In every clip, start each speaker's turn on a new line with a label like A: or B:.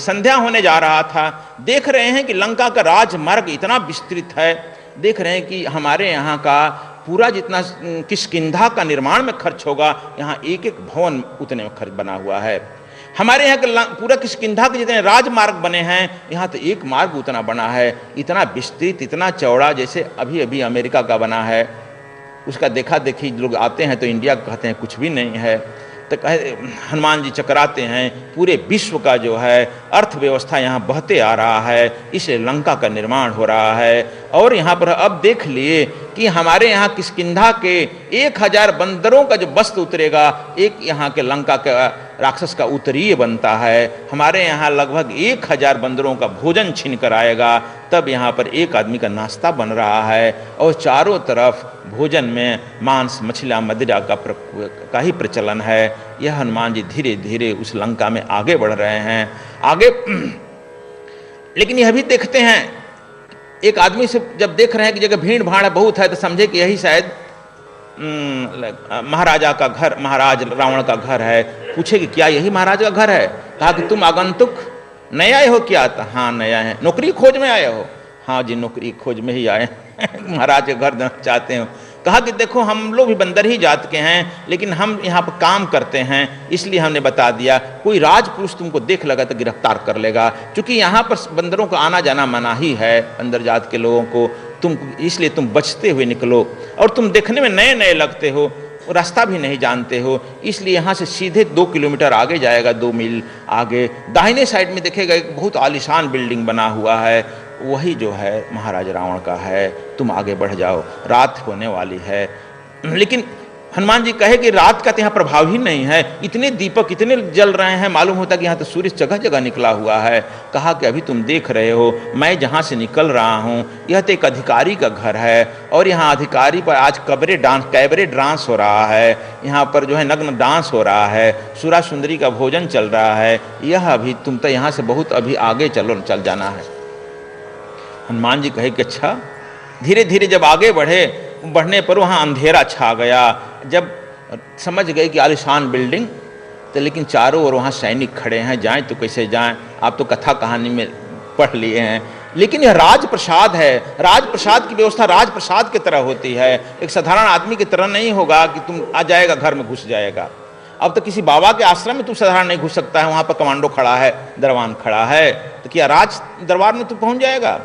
A: संध्या होने जा रहा था, देख रहे हैं कि लंका का राजमार्ग इतना विस्तृत है, देख रहे हैं कि हमारे यहाँ का पूरा जितना किष्किंधा का निर्माण में खर्च होगा, यहाँ एक एक भवन उतने में खर्च बना हुआ है। हमारे यहाँ का पूरा किष्किंधा के जितने राजमार्ग बने हैं, यहाँ तो एक मार्ग उतना बना है, इतना विस्तृत, इतना चौड़ा, जैसे अभी अभी अमेरिका का बना है। उसका देखा देखी लोग आते हैं तो इंडिया कहते हैं कुछ भी नहीं है। तो कहे हनुमान जी चकराते हैं, पूरे विश्व का जो है अर्थव्यवस्था यहाँ बहते आ रहा है, इसलिए लंका का निर्माण हो रहा है। और यहाँ पर अब देख लिए कि हमारे यहाँ किष्किंधा के 1000 बंदरों का जो वस्त्र उतरेगा, एक यहाँ के लंका का राक्षस का उत्तरीय बनता है। हमारे यहाँ लगभग 1000 बंदरों का भोजन छीन कर आएगा, तब यहाँ पर एक आदमी का नाश्ता बन रहा है। और चारों तरफ भोजन में मांस, मछलियाँ, मदिरा का ही प्रचलन है। यह हनुमान जी धीरे धीरे उस लंका में आगे बढ़ रहे हैं, आगे। लेकिन यह भी देखते हैं, एक आदमी से जब देख रहे हैं कि जगह भीड़ भाड़ बहुत है, तो समझे कि यही शायद महाराजा का घर, महाराज रावण का घर है। पूछे कि क्या यही महाराज का घर है? कहा कि तुम आगंतुक नए आए हो क्या? हाँ नया है। नौकरी खोज में आए हो? हाँ जी नौकरी खोज में ही आए महाराज के घर चाहते हो। कहा कि देखो हम लोग भी बंदर ही जात के हैं, लेकिन हम यहाँ पर काम करते हैं, इसलिए हमने बता दिया। कोई राजपुरुष तुमको देख लगा तो गिरफ्तार कर लेगा, क्योंकि यहाँ पर बंदरों का आना जाना मना ही है, बंदर जात के लोगों को। इसलिए तुम बचते हुए निकलो, और तुम देखने में नए नए लगते हो, रास्ता भी नहीं जानते हो, इसलिए यहाँ से सीधे 2 किलोमीटर आगे जाएगा, 2 मील आगे दाहिने साइड में देखेगा एक बहुत आलीशान बिल्डिंग बना हुआ है, वही जो है महाराज रावण का है। तुम आगे बढ़ जाओ, रात होने वाली है। लेकिन हनुमान जी कहे कि रात का तो यहाँ प्रभाव ही नहीं है, इतने दीपक इतने जल रहे हैं, मालूम होता कि यहाँ तो सूर्य जगह जगह निकला हुआ है। कहा कि अभी तुम देख रहे हो, मैं जहाँ से निकल रहा हूँ यह तो एक अधिकारी का घर है, और यहाँ अधिकारी पर आज कैबरे डांस हो रहा है, यहाँ पर जो है नग्न डांस हो रहा है, सुरा सुंदरी का भोजन चल रहा है। यह अभी तुम तो यहाँ से बहुत अभी आगे चल जाना है। हनुमान जी कहे कि अच्छा। धीरे धीरे जब आगे बढ़ने पर वहाँ अंधेरा छा गया। जब समझ गए कि आलीशान बिल्डिंग, तो लेकिन चारों ओर वहाँ सैनिक खड़े हैं, जाएं तो कैसे जाएं। आप तो कथा कहानी में पढ़ लिए हैं, लेकिन यह राजप्रसाद है। राजप्रसाद की व्यवस्था राजप्रसाद की तरह होती है, एक साधारण आदमी की तरह नहीं होगा कि तुम आ जाएगा घर में घुस जाएगा। अब तो किसी बाबा के आश्रम में तुम साधारण नहीं घुस सकता है, वहाँ पर कमांडो खड़ा है, दरबान खड़ा है, तो क्या राज दरबार में तुम पहुँच जाएगा?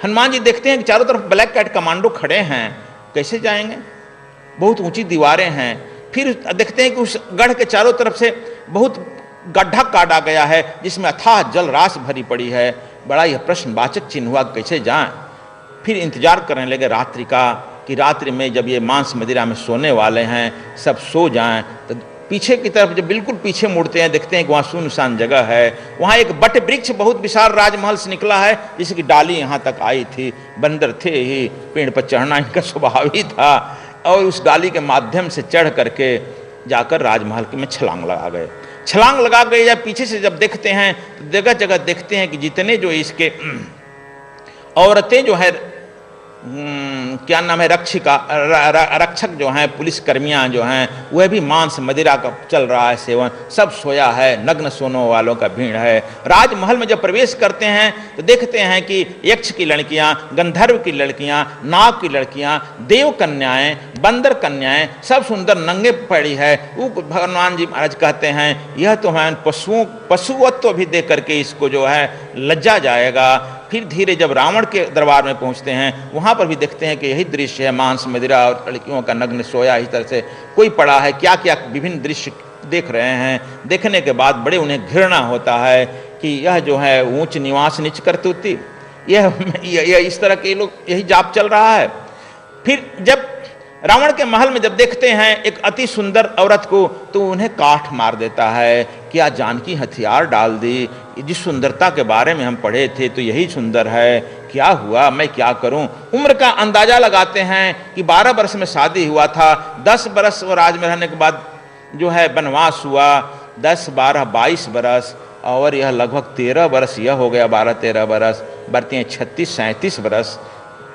A: हनुमान जी देखते हैं कि चारों तरफ ब्लैक कैट कमांडो खड़े हैं, कैसे जाएंगे? बहुत ऊंची दीवारें हैं। फिर देखते हैं कि उस गढ़ के चारों तरफ से बहुत गड्ढा काटा गया है, जिसमें अथाह जल राशि भरी पड़ी है। बड़ा यह प्रश्नवाचक चिन्ह हुआ, कैसे जाएं? फिर इंतजार करने लगे रात्रि का, कि रात्रि में जब ये मांस मदिरा में सोने वाले हैं, सब सो जाएं। तो पीछे की तरफ जब बिल्कुल पीछे मुड़ते हैं, देखते हैं कि वहाँ सुनसान जगह है। वहाँ एक बट वृक्ष बहुत विशाल राजमहल से निकला है, जिसकी डाली यहाँ तक आई थी। बंदर थे ही, पेड़ पर चढ़ना इनका स्वभाव ही था, और उस डाली के माध्यम से चढ़ करके जाकर राजमहल में छलांग लगा गए। छलांग लगा गए या पीछे से जब देखते हैं तो जगह जगह देखते हैं कि जितने जो इसके औरतें जो है क्या नाम है, रक्षक जो हैं, पुलिस कर्मियाँ जो हैं, वह भी मांस मदिरा का चल रहा है सेवन, सब सोया है, नग्न सोने वालों का भीड़ है। राजमहल में जब प्रवेश करते हैं तो देखते हैं कि यक्ष की लड़कियाँ, गंधर्व की लड़कियाँ, नाग की लड़कियाँ, देव कन्याएं, बंदर कन्याएं, सब सुंदर नंगे पड़ी है। वो भगवान जी महाराज कहते हैं यह तो है पशुवत्व भी दे करके इसको जो है लज्जा जाएगा। फिर धीरे जब रावण के दरबार में पहुंचते हैं, वहाँ पर भी देखते हैं कि यही दृश्य है, मांस मदिरा और लड़कियों का नग्न सोया, इस तरह से कोई पड़ा है, क्या क्या विभिन्न दृश्य देख रहे हैं। देखने के बाद बड़े उन्हें घृणा होता है कि यह जो है ऊंच निवास नीच करतूती, यह इस तरह के लोग, यही जाप चल रहा है। फिर जब रावण के महल में जब देखते हैं एक अति सुंदर औरत को, तो उन्हें काठ मार देता है। क्या जानकी हथियार डाल दी? जिस सुंदरता के बारे में हम पढ़े थे तो यही सुंदर है, क्या हुआ, मैं क्या करूं? उम्र का अंदाजा लगाते हैं कि 12 वर्ष में शादी हुआ था, 10 वर्ष वो राज में रहने के बाद जो है वनवास हुआ, 10, 12, 22 वर्ष, और यह लगभग 13 वर्ष यह हो गया, 12-13 वर्ष, बढ़ते हैं 36-37 वर्ष।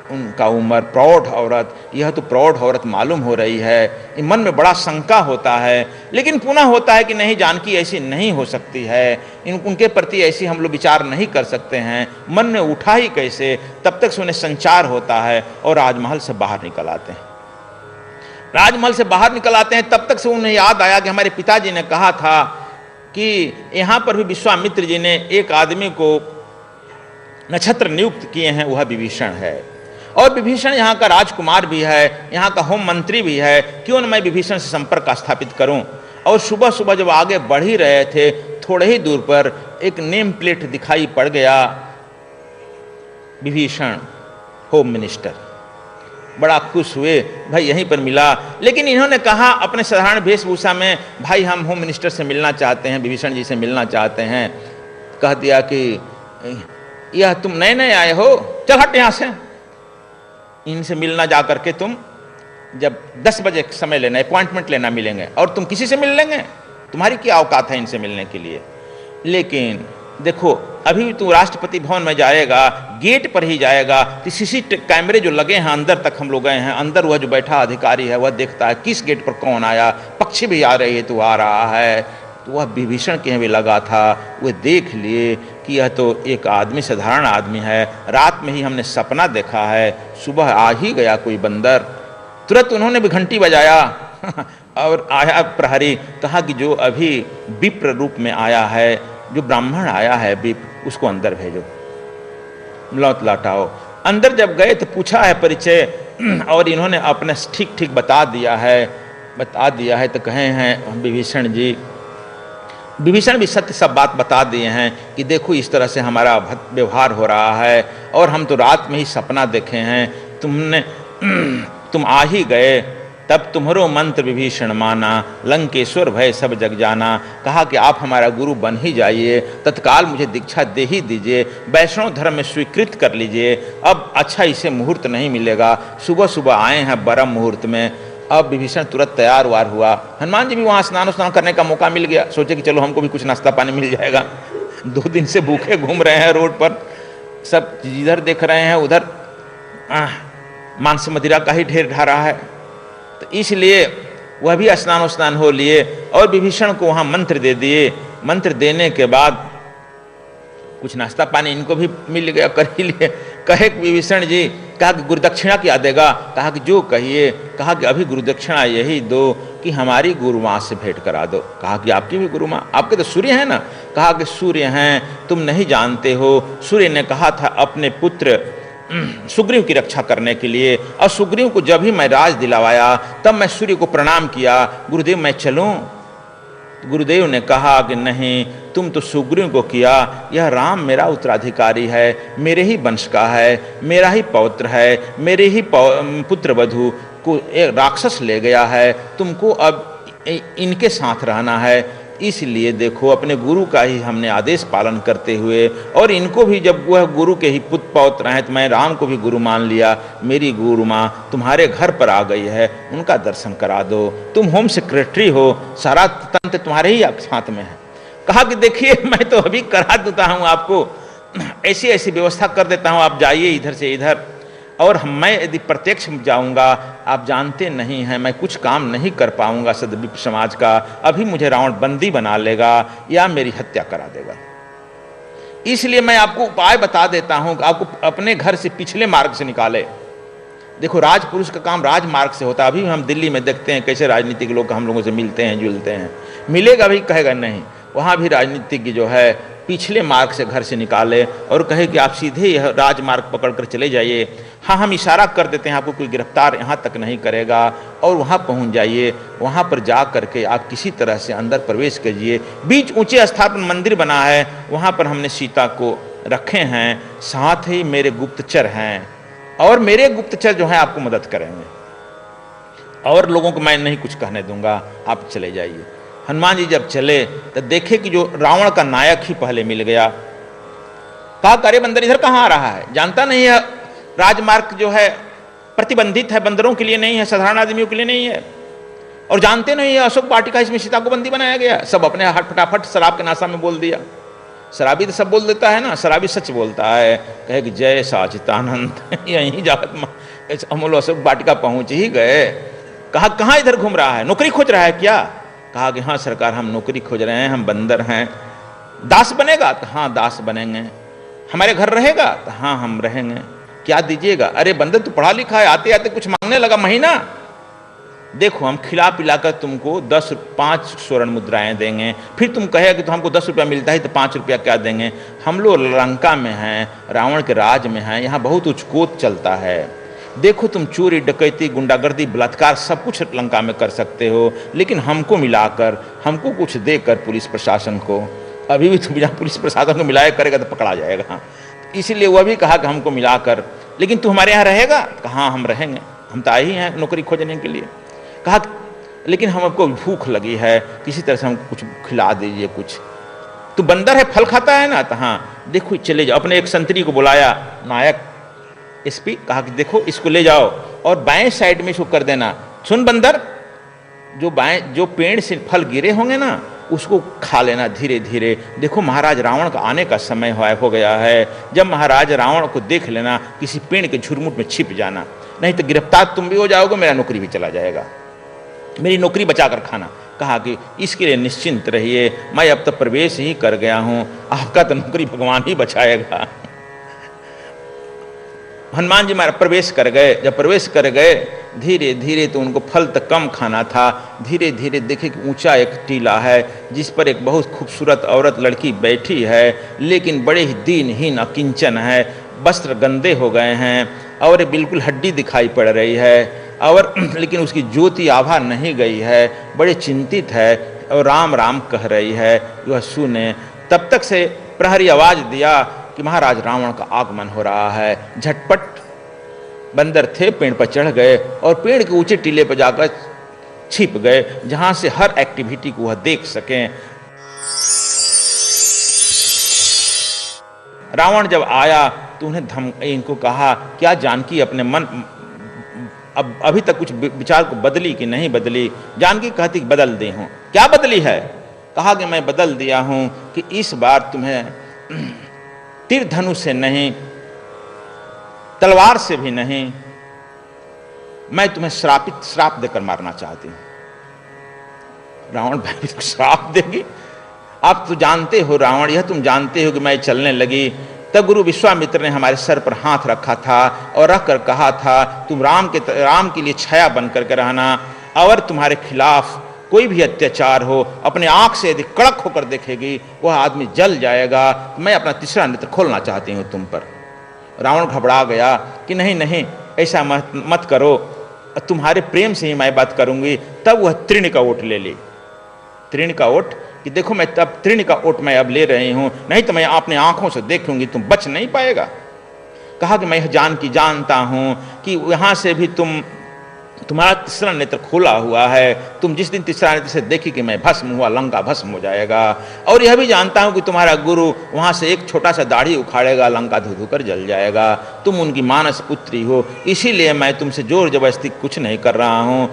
A: उनका उम्र, प्रौढ़ औरत, यह तो प्रौढ़ औरत मालूम हो रही है। मन में बड़ा शंका होता है, लेकिन पुनः होता है कि नहीं, जानकी ऐसी नहीं हो सकती है, उनके प्रति ऐसी हम लोग विचार नहीं कर सकते हैं। मन में उठा ही कैसे, तब तक से उन्हें संचार होता है और राजमहल से बाहर निकल आते हैं। राजमहल से बाहर निकल आते हैं, तब तक से उन्हें याद आया कि हमारे पिताजी ने कहा था कि यहाँ पर भी विश्वामित्र जी ने एक आदमी को नक्षत्र नियुक्त किए हैं, वह विभीषण है। और विभीषण यहाँ का राजकुमार भी है, यहाँ का होम मंत्री भी है, क्यों न मैं विभीषण से संपर्क स्थापित करूं। और सुबह सुबह जब आगे बढ़ ही रहे थे, थोड़े ही दूर पर एक नेम प्लेट दिखाई पड़ गया, विभीषण होम मिनिस्टर। बड़ा खुश हुए, भाई यहीं पर मिला। लेकिन इन्होंने कहा अपने साधारण वेशभूषा में, भाई हम होम मिनिस्टर से मिलना चाहते हैं, विभीषण जी से मिलना चाहते हैं। कह दिया कि यह तुम नए नए आए हो, चल हट यहाँ से, इनसे मिलना जा करके तुम जब 10 बजे समय लेना, अपॉइंटमेंट लेना, मिलेंगे। और तुम किसी से मिल लेंगे, तुम्हारी क्या औकात है इनसे मिलने के लिए। लेकिन देखो, अभी भी तू राष्ट्रपति भवन में जाएगा, गेट पर ही जाएगा तो सीसी कैमरे जो लगे हैं अंदर तक हम लोग गए हैं, अंदर वह जो बैठा अधिकारी है वह देखता है किस गेट पर कौन आया, पक्षी भी आ रही है तो आ रहा है। तो वह विभीषण के यहाँ भी लगा था, वह देख लिए कि यह तो एक आदमी, साधारण आदमी है, रात में ही हमने सपना देखा है, सुबह आ ही गया कोई बंदर। तुरंत उन्होंने भी घंटी बजाया और आया प्रहरी, कहा कि जो अभी विप्र रूप में आया है, जो ब्राह्मण आया है विप्र, उसको अंदर भेजो, लौट लौटाओ। अंदर जब गए तो पूछा है परिचय, और इन्होंने अपने ठीक ठीक बता दिया है। तो कहे हैं विभीषण जी, विभीषण भी सत्य सब बात बता दिए हैं कि देखो इस तरह से हमारा व्यवहार हो रहा है, और हम तो रात में ही सपना देखे हैं, तुम आ ही गए, तब तुम्हारो मंत्र विभीषण माना, लंकेश्वर भय सब जग जाना। कहा कि आप हमारा गुरु बन ही जाइए, तत्काल मुझे दीक्षा दे ही दीजिए, वैष्णव धर्म में स्वीकृत कर लीजिए। अब अच्छा इसे मुहूर्त नहीं मिलेगा, सुबह सुबह आए हैं ब्रह्म मुहूर्त में। अब विभीषण तुरंत तैयार वार हुआ। हनुमान जी भी वहाँ स्नान करने का मौका मिल गया, सोचे कि चलो हमको भी कुछ नाश्ता पानी मिल जाएगा। 2 दिन से भूखे घूम रहे हैं रोड पर, सब इधर देख रहे हैं, उधर मांस मदिरा का ही ढेर ढा रहा है। तो इसलिए वह भी स्नान हो लिए और विभीषण को वहाँ मंत्र दे दिए। मंत्र देने के बाद कुछ नाश्ता पानी इनको भी मिल गया, कर ही लिए। कहे विभीषण जी, कहा कि गुरुदक्षिणा क्या देगा? कहा कि जो कहिए। कहा कि अभी गुरुदक्षिणा यही दो कि हमारी गुरु माँ से भेंट करा दो। कहा कि आपकी भी गुरु माँ? आपके तो सूर्य हैं ना? कहा कि सूर्य हैं, तुम नहीं जानते हो। सूर्य ने कहा था अपने पुत्र सुग्रीव की रक्षा करने के लिए, और सुग्रीव को जब ही मैं राज दिलवाया तब मैं सूर्य को प्रणाम किया, गुरुदेव मैं चलूं? गुरुदेव ने कहा कि नहीं, तुम तो सुग्रीव को किया, यह राम मेरा उत्तराधिकारी है, मेरे ही वंश का है, मेरा ही पौत्र है, मेरे ही पुत्र वधू को एक राक्षस ले गया है, तुमको अब इनके साथ रहना है। इसलिए देखो, अपने गुरु का ही हमने आदेश पालन करते हुए, और इनको भी जब वह गुरु के ही पुत्र पौत्र हैं तो मैं राम को भी गुरु मान लिया। मेरी गुरु माँ तुम्हारे घर पर आ गई है, उनका दर्शन करा दो। तुम होम सेक्रेटरी हो, सारा तंत्र तुम्हारे ही साथ में है। कहा कि देखिए, मैं तो अभी करा देता हूँ आपको, ऐसी ऐसी व्यवस्था कर देता हूँ, आप जाइए इधर से इधर, और मैं यदि प्रत्यक्ष जाऊंगा, आप जानते नहीं हैं, मैं कुछ काम नहीं कर पाऊंगा सदविप्र समाज का। अभी मुझे रावण बंदी बना लेगा या मेरी हत्या करा देगा। इसलिए मैं आपको उपाय बता देता हूं कि आपको अपने घर से पिछले मार्ग से निकाले। देखो, राजपुरुष का काम राजमार्ग से होता है। अभी हम दिल्ली में देखते हैं कैसे राजनीतिक लोग हम लोगों से मिलते हैं जुलते हैं। मिलेगा भी, कहेगा नहीं। वहाँ भी राजनीतिज्ञ जो है पिछले मार्ग से घर से निकाले और कहे कि आप सीधे यह राजमार्ग पकड़कर चले जाइए। हाँ, हम इशारा कर देते हैं, आपको कोई गिरफ्तार यहाँ तक नहीं करेगा, और वहाँ पहुँच जाइए। वहाँ पर जा करके आप किसी तरह से अंदर प्रवेश कीजिए। बीच ऊंचे स्थान पर मंदिर बना है, वहाँ पर हमने सीता को रखे हैं, साथ ही मेरे गुप्तचर हैं, और मेरे गुप्तचर जो हैं आपको मदद करेंगे, और लोगों को मैं नहीं कुछ कहने दूंगा, आप चले जाइए। हनुमान जी जब चले तो देखे कि जो रावण का नायक ही पहले मिल गया। कहा, अरे बंदर इधर कहाँ आ रहा है? जानता नहीं है राजमार्ग जो है प्रतिबंधित है, बंदरों के लिए नहीं है, साधारण आदमियों के लिए नहीं है, और जानते नहीं है अशोक वाटिका, इसमें सीता को बंदी बनाया गया। सब अपने हाथ फटाफट शराब के नशा में बोल दिया। शराबी तो सब बोल देता है ना, शराबी सच बोलता है, कहे कि जय साचिदानंद यहीं जाकर अमूल अशोक वाटिका पहुंच ही गए। कहा कहाँ इधर घूम रहा है, नौकरी खोज रहा है क्या? कहा कि हाँ सरकार, हम नौकरी खोज रहे हैं, हम बंदर हैं। दास बनेगा? तो हाँ दास बनेंगे। हमारे घर रहेगा? तो हाँ हम रहेंगे। क्या दीजिएगा? अरे बंदर तू पढ़ा लिखा है, आते आते कुछ मांगने लगा महीना। देखो हम खिला पिलाकर तुमको 5 स्वर्ण मुद्राएं देंगे, फिर तुम कहेगा कि तो हमको 10 रुपया मिलता है तो 5 रुपया क्या देंगे? हम लोग लंका में हैं, रावण के राज में हैं, यहाँ बहुत उचकोत चलता है। देखो तुम चोरी डकैती गुंडागर्दी बलात्कार सब कुछ लंका में कर सकते हो, लेकिन हमको मिलाकर, हमको कुछ देकर पुलिस प्रशासन को, अभी भी तुम बिना पुलिस प्रशासन को मिलाया करेगा तो पकड़ा जाएगा। इसीलिए वह भी कहा कि हमको मिलाकर, लेकिन तू हमारे यहाँ रहेगा? कहाँ हम रहेंगे, हम तो आए ही हैं नौकरी खोजने के लिए। कहा लेकिन हमको भूख लगी है, किसी तरह से हमको कुछ खिला दीजिए कुछ। तो बंदर है, फल खाता है ना? तो हाँ देखो चले जाओ। अपने एक संतरी को बुलाया, नायक एसपी, कहा कि देखो इसको ले जाओ और बाएं साइड में इसको कर देना। सुन बंदर, जो पेड़ से फल गिरे होंगे ना उसको खा लेना धीरे धीरे। देखो महाराज रावण का आने का समय हो गया है, जब महाराज रावण को देख लेना, किसी पेड़ के झुरमुट में छिप जाना, नहीं तो गिरफ्तार तुम भी हो जाओगे, मेरा नौकरी भी चला जाएगा, मेरी नौकरी बचा कर खाना। कहा कि इसके लिए निश्चिंत रहिए, मैं अब तक प्रवेश ही कर गया हूं, आपका तो नौकरी भगवान ही बचाएगा। हनुमान जी महाराज प्रवेश कर गए। जब प्रवेश कर गए धीरे धीरे, तो उनको फल तक कम खाना था। धीरे धीरे देखे कि ऊंचा एक टीला है जिस पर एक बहुत खूबसूरत औरत लड़की बैठी है, लेकिन बड़े ही दीनहीन अकिंचन है, वस्त्र गंदे हो गए हैं और बिल्कुल हड्डी दिखाई पड़ रही है, और लेकिन उसकी ज्योति आभा नहीं गई है, बड़े चिंतित है और राम राम कह रही है। वह सुने, तब तक से प्रहरी आवाज दिया कि महाराज रावण का आगमन हो रहा है। झटपट बंदर थे, पेड़ पर चढ़ गए और पेड़ के ऊंचे टीले पर जाकर छिप गए, जहां से हर एक्टिविटी को वह देख सकें। रावण जब आया तो उन्हें इनको कहा, क्या जानकी अपने मन अब अभी तक कुछ विचार को बदली कि नहीं बदली? जानकी कहती कि बदल दी हूं। क्या बदली है? कहा कि मैं बदल दिया हूं कि इस बार तुम्हें तीर धनुष से नहीं, तलवार से भी नहीं, मैं तुम्हें श्राप देकर मारना चाहती हूं। रावण भाई श्राप देगी? आप तो जानते हो रावण, यह तुम जानते हो कि मैं चलने लगी तब गुरु विश्वामित्र ने हमारे सर पर हाथ रखा था और रख कर कहा था, तुम राम के लिए छाया बन करके रहना, और तुम्हारे खिलाफ कोई भी अत्याचार हो, अपने आंख से यदि कड़क होकर देखेगी वह आदमी जल जाएगा। मैं अपना तीसरा नेत्र खोलना चाहती हूँ तुम पर। रावण घबरा गया कि नहीं नहीं ऐसा मत करो, तुम्हारे प्रेम से ही मैं बात करूंगी। तब वह तृण का ओट ले ली, तृण का ओट, कि देखो मैं तब तृण का ओट मैं अब ले रही हूं, नहीं तो मैं अपने आंखों से देखूंगी, तुम बच नहीं पाएगा। कहा कि मैं जानता हूं कि यहां से भी तुम्हारा तीसरा नेत्र खोला हुआ है, तुम जिस दिन तीसरा नेत्र से देखी कि मैं भस्म हुआ, लंका भस्म हो जाएगा। और यह भी जानता हूं कि तुम्हारा गुरु वहां से एक छोटा सा दाढ़ी उखाड़ेगा, लंका धू धू कर जल जाएगा, तुम उनकी मानस पुत्री हो, इसीलिए मैं तुमसे जोर जबरदस्ती कुछ नहीं कर रहा हूं।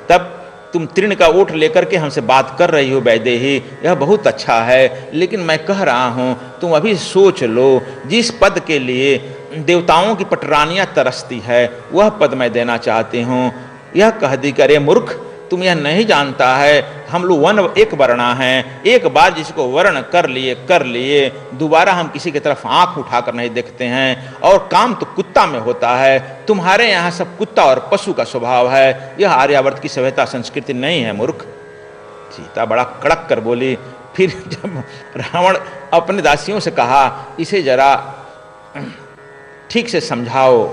A: तब तुम तृण का ओट लेकर के हमसे बात कर रही हो वैदेही, यह बहुत अच्छा है, लेकिन मैं कह रहा हूं तुम अभी सोच लो, जिस पद के लिए देवताओं की पटरानियां तरसती है वह पद मैं देना चाहती हूं। यह कह दी करे मूर्ख, तुम यह नहीं जानता है हम लोग एक वर्णा हैं, एक बार जिसको वर्ण कर लिए दोबारा हम किसी की तरफ आंख उठाकर नहीं देखते हैं, और काम तो कुत्ता में होता है, तुम्हारे यहाँ सब कुत्ता और पशु का स्वभाव है, यह आर्यावर्त की सभ्यता संस्कृति नहीं है मूर्ख। सीता बड़ा कड़क कर बोली। फिर जब रावण अपने दासियों से कहा, इसे जरा ठीक से समझाओ,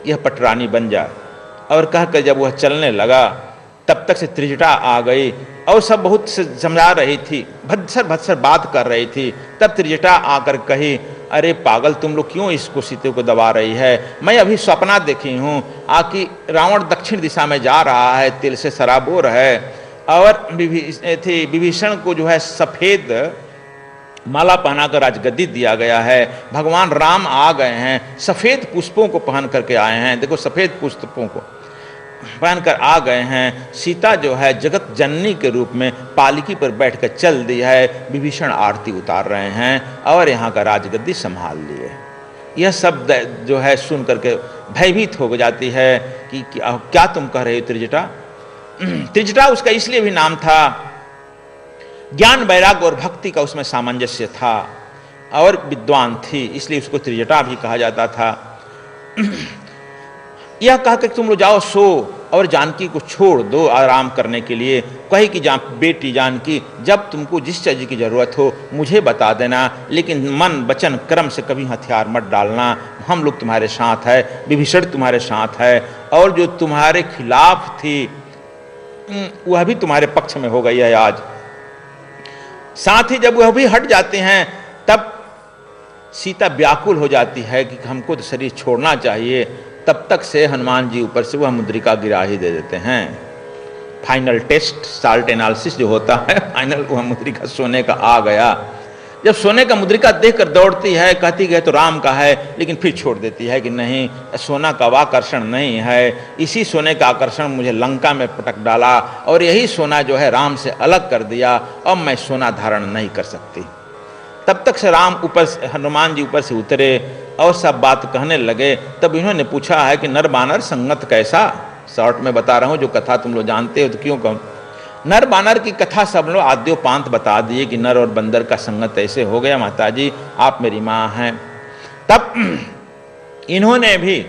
A: यह पटरानी बन जा, और कहकर जब वह चलने लगा तब तक से त्रिजटा आ गई और सब बहुत समझा रही थी, भत्सर बात कर रही थी। तब त्रिजटा आकर कही, अरे पागल तुम लोग क्यों इसको सीते को दबा रही है? मैं अभी सपना देखी हूँ आकि रावण दक्षिण दिशा में जा रहा है, तिल से सराबोर है, और विभीषण को जो है सफेद माला पहनाकर राजगद्दी दिया गया है, भगवान राम आ गए हैं, सफेद पुष्पों को पहन करके आए हैं, देखो सफेद पुष्पों को, पहनकर आ गए हैं। सीता जो है जगत जननी के रूप में पालकी पर बैठकर चल दी है। विभीषण आरती उतार रहे हैं और यहाँ का राजगद्दी संभाल लिए। यह शब्द जो है सुन करके भयभीत हो जाती है कि क्या तुम कह रहे हो त्रिजटा। त्रिजटा उसका इसलिए भी नाम था, ज्ञान वैराग्य और भक्ति का उसमें सामंजस्य था और विद्वान थी, इसलिए उसको त्रिजटा भी कहा जाता था। यह कहा कि तुम लोग जाओ सो और जानकी को छोड़ दो आराम करने के लिए। कहे कि बेटी जानकी, जब तुमको जिस चीज की जरूरत हो मुझे बता देना, लेकिन मन वचन कर्म से कभी हथियार मत डालना। हम लोग तुम्हारे साथ है, विभीषण तुम्हारे साथ है, और जो तुम्हारे खिलाफ थी वह भी तुम्हारे पक्ष में हो गई है आज। साथ ही जब वह भी हट जाते हैं तब सीता व्याकुल हो जाती है कि हमको तो शरीर छोड़ना चाहिए। तब तक से हनुमान जी ऊपर से वह मुद्रिका गिरा ही दे देते हैं। फाइनल टेस्ट साल्ट एनालिसिस जो होता है, फाइनल वह मुद्रिका सोने का आ गया। जब सोने का मुद्रिका देखकर दौड़ती है, कहती है तो राम का है, लेकिन फिर छोड़ देती है कि नहीं, सोना का आकर्षण नहीं है। इसी सोने का आकर्षण मुझे लंका में पटक डाला और यही सोना जो है राम से अलग कर दिया। अब मैं सोना धारण नहीं कर सकती। तब तक से राम ऊपर, हनुमान जी ऊपर से उतरे और सब बात कहने लगे। तब इन्होंने पूछा है कि नर बानर संगत कैसा। शॉर्ट में बता रहा हूँ, जो कथा तुम लोग जानते हो तो क्यों कहूँ। नर बानर की कथा सब लोग आद्योपांत बता दिए कि नर और बंदर का संगत ऐसे हो गया। माता जी आप मेरी माँ हैं। तब इन्होंने भी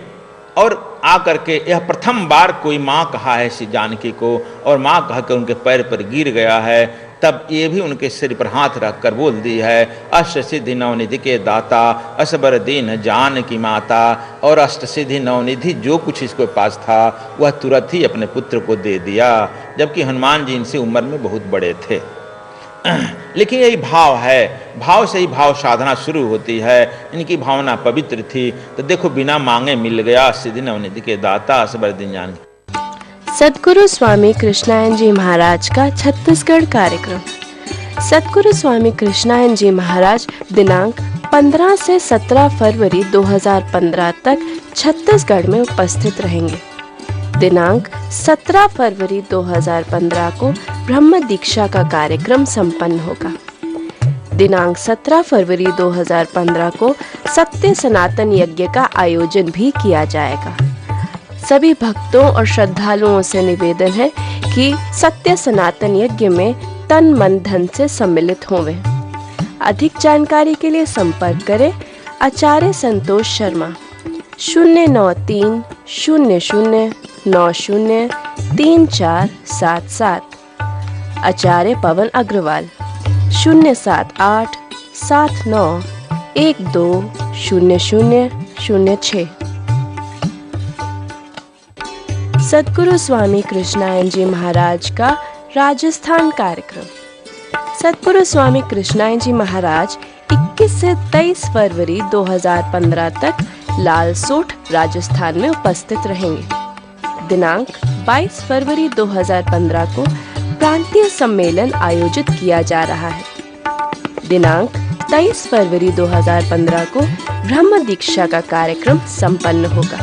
A: और आकर के यह प्रथम बार कोई माँ कहा है श्री जानकी को, और माँ कहकर उनके पैर पर गिर गया है। तब ये भी उनके सिर पर हाथ रख कर बोल दी है, अष्ट सिद्धि नवनिधि के दाता, असबर दीन जान की माता। और अष्ट सिद्धि नवनिधि जो कुछ इसके पास था वह तुरंत ही अपने पुत्र को दे दिया, जबकि हनुमान जी इनसे उम्र में बहुत बड़े थे। लेकिन यही भाव है, भाव से ही भाव साधना शुरू होती है। इनकी भावना पवित्र थी। तो देखो बिना मांगे मिल गया, सिद्धि नवनिधि के दाता, असबर दीन जान।
B: सद्गुरु स्वामी कृष्णायन जी महाराज का छत्तीसगढ़ कार्यक्रम। सद्गुरु स्वामी कृष्णायन जी महाराज दिनांक 15 से 17 फरवरी 2015 तक छत्तीसगढ़ में उपस्थित रहेंगे। दिनांक 17 फरवरी 2015 को ब्रह्म दीक्षा का कार्यक्रम संपन्न होगा। दिनांक 17 फरवरी 2015 को सत्य सनातन यज्ञ का आयोजन भी किया जाएगा। सभी भक्तों और श्रद्धालुओं से निवेदन है कि सत्य सनातन यज्ञ में तन मन धन से सम्मिलित होवें। अधिक जानकारी के लिए संपर्क करें आचार्य संतोष शर्मा 093 00 90 3477, आचार्य पवन अग्रवाल 078 79 12 0006। सद्गुरु स्वामी कृष्णायन जी महाराज का राजस्थान कार्यक्रम। सद्गुरु स्वामी कृष्णायन जी महाराज 21 से 23 फरवरी 2015 तक लालसोट राजस्थान में उपस्थित रहेंगे। दिनांक 22 फरवरी 2015 को प्रांतीय सम्मेलन आयोजित किया जा रहा है। दिनांक 23 फरवरी 2015 को ब्रह्म दीक्षा का कार्यक्रम संपन्न होगा।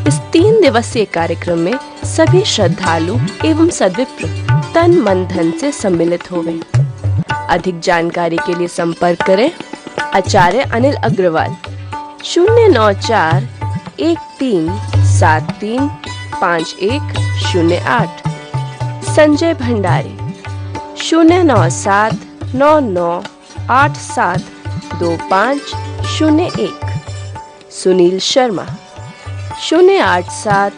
B: इस 3 दिवसीय कार्यक्रम में सभी श्रद्धालु एवं सद्विप्र तन मन धन से सम्मिलित होवें। अधिक जानकारी के लिए संपर्क करें आचार्य अनिल अग्रवाल 094 13 73 5108, संजय भंडारी 097 99 87 2501, सुनील शर्मा 087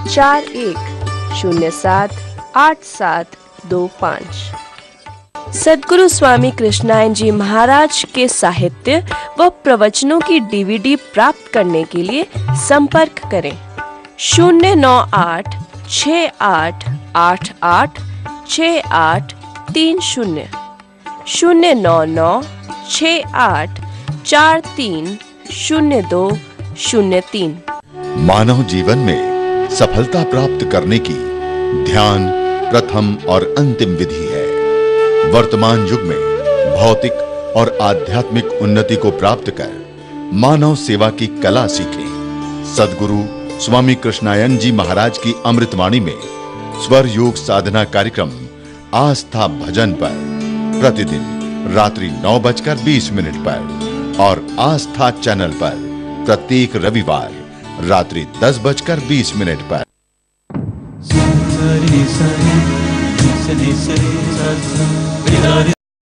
B: 41 07 8725। सद्गुरु स्वामी कृष्णायन जी महाराज के साहित्य व प्रवचनों की DVD प्राप्त करने के लिए संपर्क करें 098 68 88 68 30, 099 68 43 02 03।
C: मानव जीवन में सफलता प्राप्त करने की ध्यान प्रथम और अंतिम विधि है। वर्तमान युग में भौतिक और आध्यात्मिक उन्नति को प्राप्त कर मानव सेवा की कला सीखें। सद्गुरु स्वामी कृष्णायन जी महाराज की अमृतवाणी में स्वर योग साधना कार्यक्रम आस्था भजन पर प्रतिदिन रात्रि 9:20 पर और आस्था चैनल पर प्रत्येक रविवार रात्रि 10:20 पर।